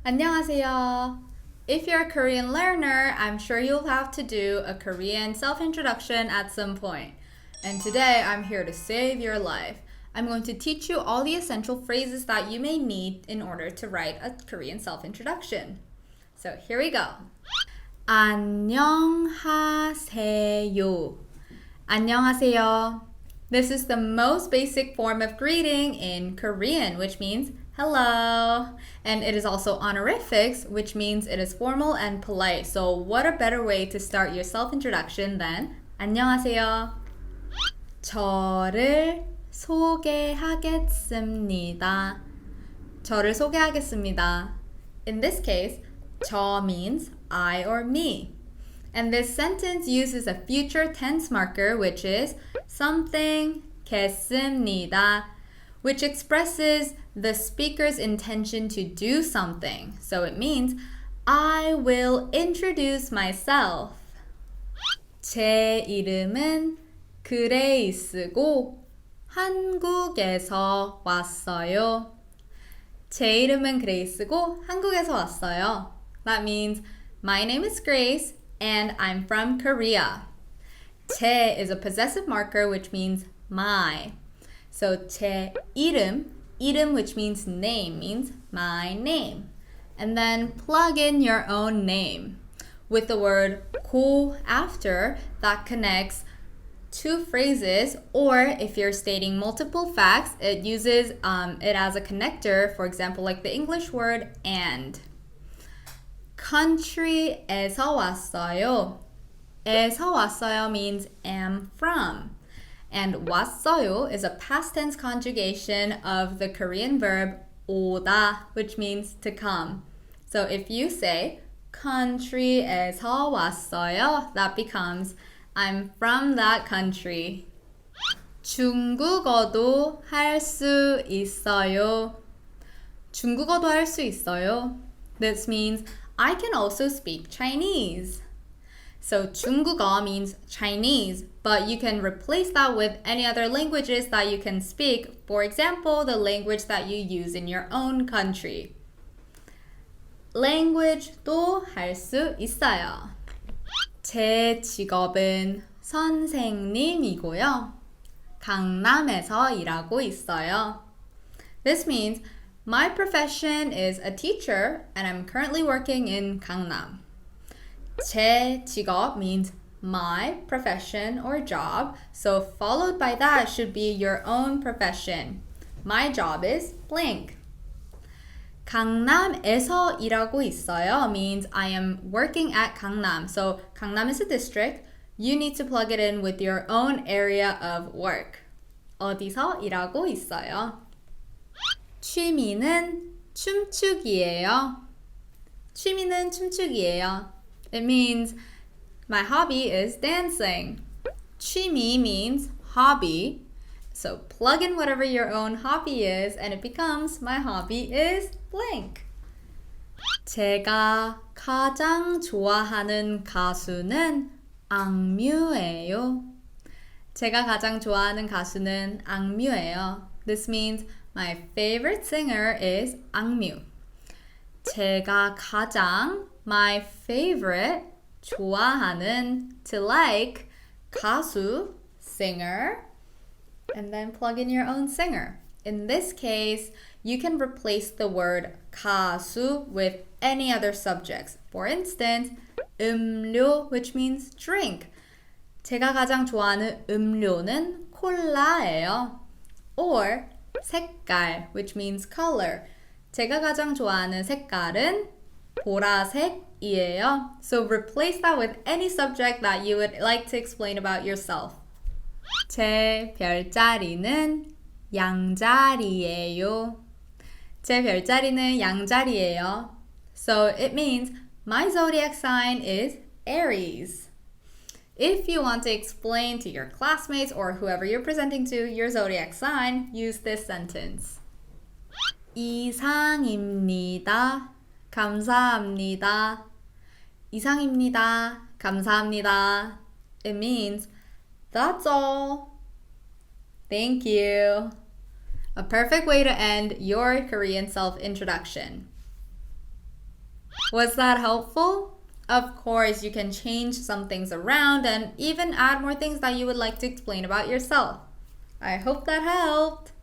안녕하세요. If you're a Korean learner, I'm sure you'll have to do a Korean self-introduction at some point. And today, I'm here to save your life. I'm going to teach you all the essential phrases that you may need in order to write a Korean self-introduction. So here we go. 안녕하세요. 안녕하세요. This is the most basic form of greeting in Korean, which means hello. And it is also honorifics, which means it is formal and polite. So what a better way to start your self-introduction than 안녕하세요. 저를 소개하겠습니다. 저를 소개하겠습니다. In this case, 저 means I or me. And this sentence uses a future tense marker, which is something 겠습니다, which expresses the speaker's intention to do something. So it means, I will introduce myself. 제 이름은 그레이스고 한국에서 왔어요. 제 이름은 그레이스고 한국에서 왔어요. That means, my name is Grace and I'm from Korea. 제 is a possessive marker, which means my. So 제 이름 which means name, means my name. And then plug in your own name with the word 고 after that connects two phrases, or if you're stating multiple facts, it uses it as a connector, for example, like the English word and. country에서 왔어요. 에서 왔어요 means am from. And 왔어요 is a past tense conjugation of the Korean verb 오다, which means to come. So if you say country에서 왔어요, that becomes I'm from that country. 중국어도 할 수 있어요. 중국어도 할 수 있어요. This means I can also speak Chinese. So 중국어 means Chinese, but you can replace that with any other languages that you can speak. For example, the language that you use in your own country. language도 할 수 있어요. 제 직업은 선생님이고요. 강남에서 일하고 있어요. This means my profession is a teacher and I'm currently working in Gangnam. 제 직업 means my profession or job, so followed by that should be your own profession. My job is blank. 강남에서 일하고 있어요 means I am working at Gangnam. So Gangnam is a district. You need to plug it in with your own area of work. 어디서 일하고 있어요? 취미는 춤추기예요. 취미는 춤추기예요. It means my hobby is dancing. 취미 means hobby. So plug in whatever your own hobby is and it becomes my hobby is blank. 제가 가장 좋아하는 가수는 악뮤예요. 제가 가장 좋아하는 가수는 악뮤예요. This means my favorite singer is 악뮤. 제가 가장 my favorite 좋아하는 to like 가수 singer and then plug in your own singer. In this case, you can replace the word 가수 with any other subjects. For instance, 음료, which means drink. 제가 가장 좋아하는 음료는 콜라예요. Or 색깔, which means color. 제가 가장 좋아하는 색깔은 보라색이에요. So replace that with any subject that you would like to explain about yourself. 제 별자리는 양자리예요. 제 별자리는 양자리예요. So it means my zodiac sign is Aries. If you want to explain to your classmates or whoever you're presenting to your zodiac sign, use this sentence. 이상입니다. 감사합니다. 이상입니다. 감사합니다. It means that's all. Thank you. A perfect way to end your Korean self-introduction. Was that helpful? Of course, you can change some things around and even add more things that you would like to explain about yourself. I hope that helped.